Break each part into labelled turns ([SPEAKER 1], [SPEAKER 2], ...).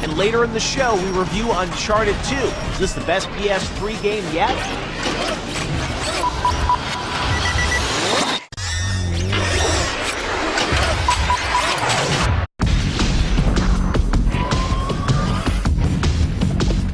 [SPEAKER 1] And later in the show, we review Uncharted 2. Is this the best PS3 game yet?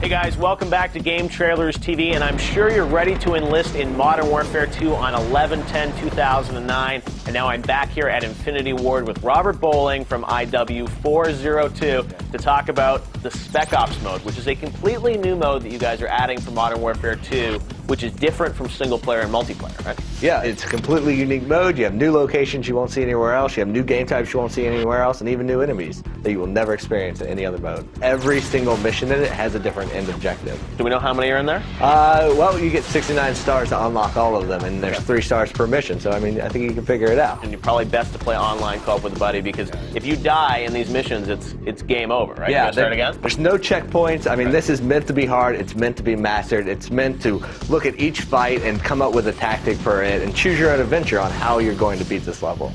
[SPEAKER 1] Hey guys, welcome back to GameTrailers TV, and I'm sure you're ready to enlist in Modern Warfare 2 on 11/10/2009. And now I'm back here at Infinity Ward with Robert Bowling from IW402 to talk about the Spec Ops mode, which is a completely new mode that you guys are adding for Modern Warfare 2, which is different from single player and multiplayer, right?
[SPEAKER 2] Yeah, it's a completely unique mode. You have new locations you won't see anywhere else. You have new game types you won't see anywhere else, and even new enemies that you will never experience in any other mode. Every single mission in it has a different end objective.
[SPEAKER 1] Do we know how many are in there?
[SPEAKER 2] Well, you get 69 stars to unlock all of them, and there's 3 stars per mission, so I mean, I think you can figure it out.
[SPEAKER 1] And you're probably best to play online co-op with a buddy, because if you die in these missions, it's game over, right?
[SPEAKER 2] Yeah,
[SPEAKER 1] you start again?
[SPEAKER 2] There's no checkpoints. I mean, this is meant to be hard. It's meant to be mastered. It's meant to look at each fight and come up with a tactic for it and choose your own adventure on how you're going to beat this level.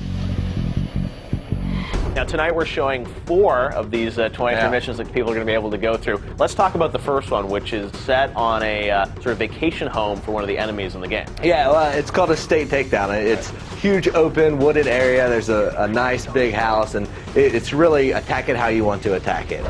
[SPEAKER 1] Now tonight we're showing 4 of these 23 missions that people are going to be able to go through. Let's talk about the first one, which is set on a sort of vacation home for one of the enemies in the game.
[SPEAKER 2] Yeah, well, it's called a state takedown. It's huge, open, wooded area. There's a nice big house, and it's really attack it how you want to attack it.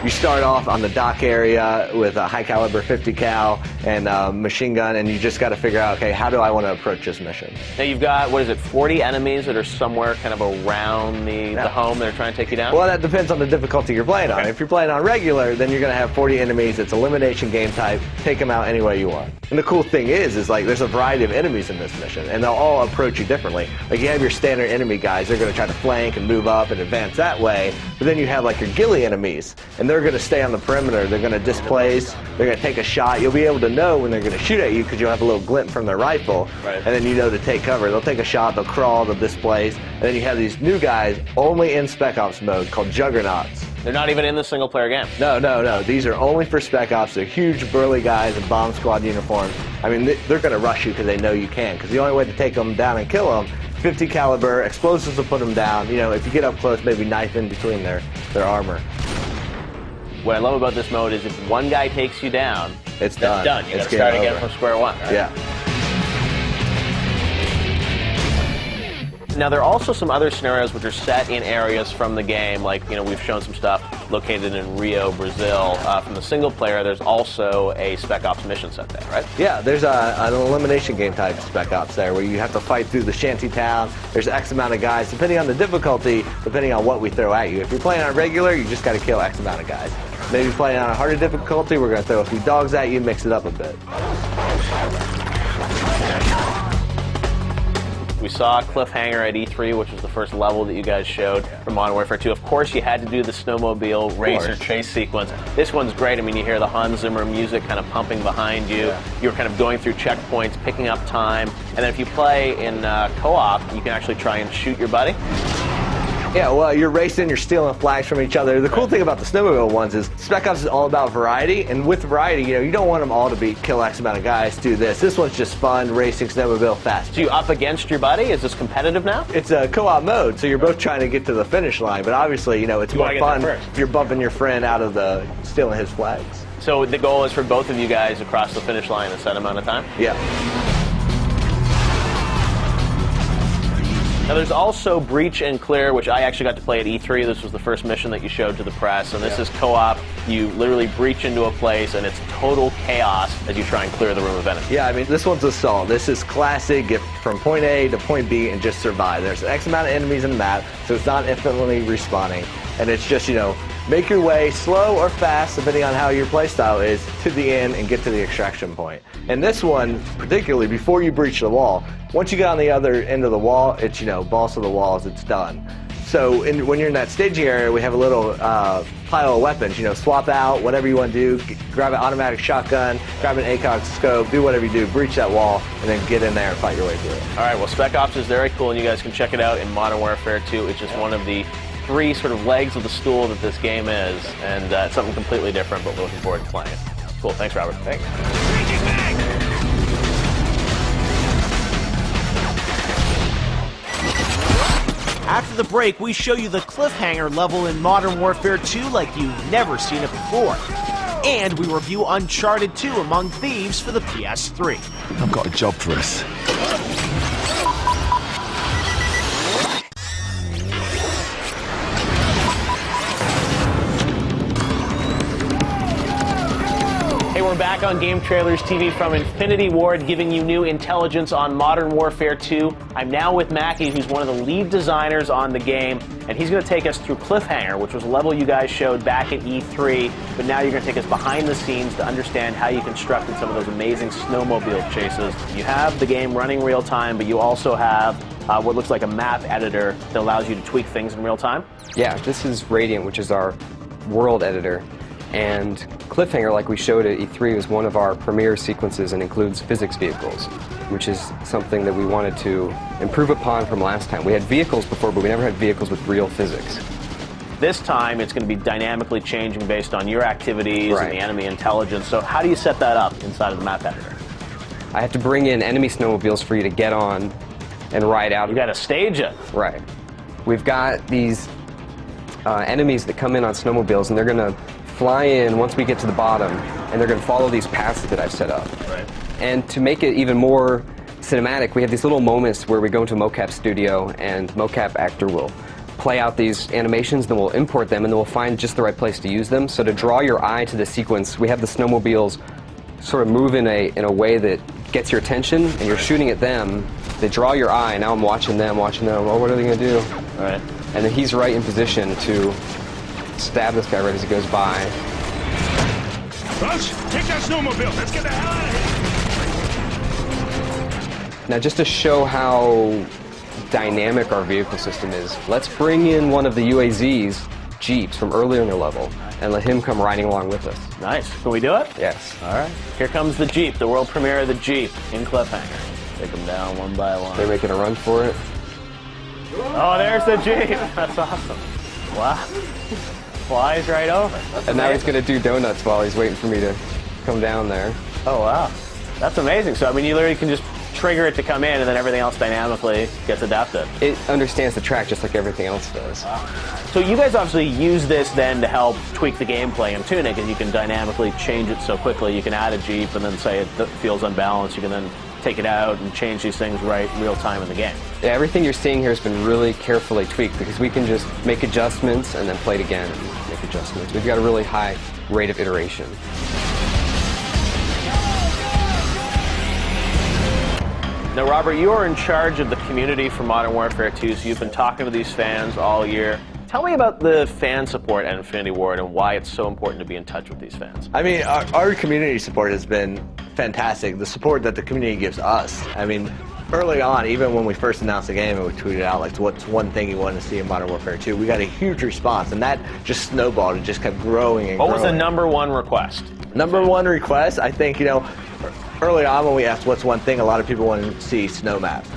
[SPEAKER 2] You start off on the dock area with a high caliber 50 cal and a machine gun, and you just got to figure out, okay, how do I want to approach this mission?
[SPEAKER 1] Now you've got, 40 enemies that are somewhere kind of around the home that are trying to take you down?
[SPEAKER 2] Well, that depends on the difficulty you're playing on. If you're playing on regular, then you're going to have 40 enemies. It's elimination game type. Take them out any way you want. And the cool thing is like there's a variety of enemies in this mission, and they'll all approach you differently. Like you have your standard enemy guys. They're going to try to flank and move up and advance that way. But then you have like your ghillie enemies, and they're going to stay on the perimeter. They're going to displace. They're going to take a shot. You'll be able to know when they're going to shoot at you because you'll have a little glint from their rifle, and then you know to take cover. They'll take a shot. They'll crawl. They'll displace. And then you have these new guys only in Spec Ops mode called Juggernauts.
[SPEAKER 1] They're not even in the single player game.
[SPEAKER 2] No. These are only for Spec Ops. They're huge, burly guys in bomb squad uniforms. I mean, they're going to rush you because they know you can. Because the only way to take them down and kill them, 50 caliber, explosives will put them down. You know, if you get up close, maybe knife in between their armor.
[SPEAKER 1] What I love about this mode is if one guy takes you down,
[SPEAKER 2] it's done.
[SPEAKER 1] You got to start again from square one. Right?
[SPEAKER 2] Yeah.
[SPEAKER 1] Now there are also some other scenarios which are set in areas from the game, like we've shown some stuff located in Rio, Brazil. From the single player, there's also a Spec Ops mission set there, right?
[SPEAKER 2] Yeah, there's an elimination game type Spec Ops there where you have to fight through the shanty town. There's X amount of guys, depending on the difficulty, depending on what we throw at you. If you're playing on regular, you just got to kill X amount of guys. Maybe playing on a harder difficulty, we're going to throw a few dogs at you, mix it up a bit.
[SPEAKER 1] We saw a cliffhanger at E3, which was the first level that you guys showed from Modern Warfare 2. Of course, you had to do the snowmobile race or chase sequence. This one's great. I mean, you hear the Hans Zimmer music kind of pumping behind you. Yeah. You're kind of going through checkpoints, picking up time. And then if you play in co-op, you can actually try and shoot your buddy.
[SPEAKER 2] Yeah, well, you're racing, you're stealing flags from each other. The cool thing about the snowmobile ones is Spec Ops is all about variety, and with variety, you don't want them all to be kill X amount of guys, do this. This one's just fun, racing, snowmobile, fast.
[SPEAKER 1] So you up against your buddy? Is this competitive now?
[SPEAKER 2] It's a co-op mode, so you're both trying to get to the finish line, but obviously, it's more fun if you're bumping your friend out of stealing his flags.
[SPEAKER 1] So the goal is for both of you guys to cross the finish line in a set amount of time?
[SPEAKER 2] Yeah.
[SPEAKER 1] Now there's also Breach and Clear, which I actually got to play at E3. This was the first mission that you showed to the press, and this is co-op. You literally breach into a place, and it's total chaos as you try and clear the room of enemies.
[SPEAKER 2] Yeah, I mean, this one's assault. This is classic, get from point A to point B and just survive. There's X amount of enemies in the map, so it's not infinitely respawning, and it's just, make your way slow or fast, depending on how your playstyle is, to the end and get to the extraction point. And this one, particularly before you breach the wall, once you get on the other end of the wall, it's, balls to the walls, it's done. So when you're in that staging area, we have a little pile of weapons, swap out, whatever you want to do, grab an automatic shotgun, grab an ACOG scope, do whatever you do, breach that wall, and then get in there and fight your way through it.
[SPEAKER 1] All right, well, Spec Ops is very cool, and you guys can check it out in Modern Warfare 2. It's just one of the 3 sort of legs of the stool that this game is, and it's something completely different, but we're looking forward to playing it. Cool, thanks, Robert.
[SPEAKER 2] Thanks.
[SPEAKER 1] After the break, we show you the cliffhanger level in Modern Warfare 2 like you've never seen it before. And we review Uncharted 2 Among Thieves for the PS3.
[SPEAKER 3] I've got a job for us.
[SPEAKER 1] Hey, we're back on Game Trailers TV from Infinity Ward, giving you new intelligence on Modern Warfare 2. I'm now with Mackie, who's one of the lead designers on the game, and he's going to take us through Cliffhanger, which was a level you guys showed back at E3, but now you're going to take us behind the scenes to understand how you constructed some of those amazing snowmobile chases. You have the game running real time, but you also have what looks like a map editor that allows you to tweak things in real time.
[SPEAKER 4] Yeah, this is Radiant, which is our world editor. And Cliffhanger, like we showed at E3, is one of our premiere sequences and includes physics vehicles, which is something that we wanted to improve upon from last time. We had vehicles before, but we never had vehicles with real physics.
[SPEAKER 1] This time, it's going to be dynamically changing based on your activities
[SPEAKER 4] Right.
[SPEAKER 1] and the enemy intelligence. So how do you set that up inside of the map editor?
[SPEAKER 4] I have to bring in enemy snowmobiles for you to get on and ride out.
[SPEAKER 1] You got to stage it.
[SPEAKER 4] Right. We've got these enemies that come in on snowmobiles, and they're going to fly in once we get to the bottom, and they're going to follow these paths that I've set up.
[SPEAKER 1] Right.
[SPEAKER 4] And to make it even more cinematic, we have these little moments where we go into mocap studio, and mocap actor will play out these animations, then we'll import them, and then we'll find just the right place to use them. So to draw your eye to the sequence, we have the snowmobiles sort of move in a way that gets your attention, and you're shooting at them. They draw your eye, and now I'm watching them. Oh, what are they going to do?
[SPEAKER 1] All right.
[SPEAKER 4] And then he's right in position to stab this guy right as he goes by.
[SPEAKER 3] Rush, take that snowmobile. Let's get the hell out of here.
[SPEAKER 4] Now, just to show how dynamic our vehicle system is, let's bring in one of the UAZ's Jeeps from earlier in the level and let him come riding along with us.
[SPEAKER 1] Nice. Can we do it?
[SPEAKER 4] Yes.
[SPEAKER 1] All right. Here comes the Jeep, the world premiere of the Jeep in Cliffhanger. Take them down one by one.
[SPEAKER 4] They're making a run for it.
[SPEAKER 1] Oh, there's the Jeep. That's awesome. Wow. Flies right over. That's
[SPEAKER 4] And now he's
[SPEAKER 1] amazing.
[SPEAKER 4] going to do donuts while he's waiting for me to come down there.
[SPEAKER 1] Oh, wow. That's amazing. So, I mean, you literally can just trigger it to come in, and then everything else dynamically gets adapted.
[SPEAKER 4] It understands the track just like everything else does.
[SPEAKER 1] So you guys obviously use this then to help tweak the gameplay and tune it, because you can dynamically change it so quickly. You can add a Jeep and then say it feels unbalanced. You can then take it out and change these things right real time in the game.
[SPEAKER 4] Yeah, everything you're seeing here has been really carefully tweaked because we can just make adjustments and then play it again and make adjustments. We've got a really high rate of iteration.
[SPEAKER 1] Now, Robert, you are in charge of the community for Modern Warfare 2, so you've been talking to these fans all year. Tell me about the fan support at Infinity Ward and why it's so important to be in touch with these fans.
[SPEAKER 2] I mean, our community support has been fantastic. The support that the community gives us. I mean, early on, even when we first announced the game and we tweeted out, like, what's one thing you want to see in Modern Warfare 2, we got a huge response, and that just snowballed. It just kept growing and
[SPEAKER 1] What
[SPEAKER 2] growing.
[SPEAKER 1] was the number one request?
[SPEAKER 2] Number one request, I think, early on when we asked what's one thing, a lot of people wanted to see snow maps.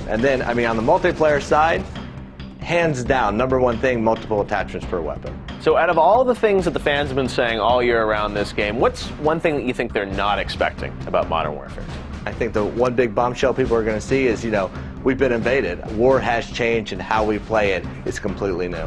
[SPEAKER 2] And then, I mean, on the multiplayer side, hands down, number one thing, multiple attachments per weapon.
[SPEAKER 1] So out of all the things that the fans have been saying all year around this game, what's one thing that you think they're not expecting about Modern Warfare 2?
[SPEAKER 2] I think the one big bombshell people are going to see is, we've been invaded. War has changed, and how we play it is completely new.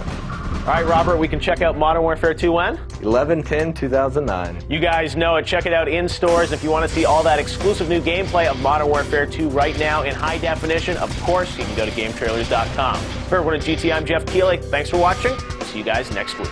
[SPEAKER 1] All right, Robert, we can check out Modern Warfare 2 when?
[SPEAKER 2] 11/10/2009.
[SPEAKER 1] You guys know it. Check it out in stores. If you want to see all that exclusive new gameplay of Modern Warfare 2 right now in high definition, of course, you can go to GameTrailers.com. For everyone at GT, I'm Jeff Keighley. Thanks for watching. See you guys next week.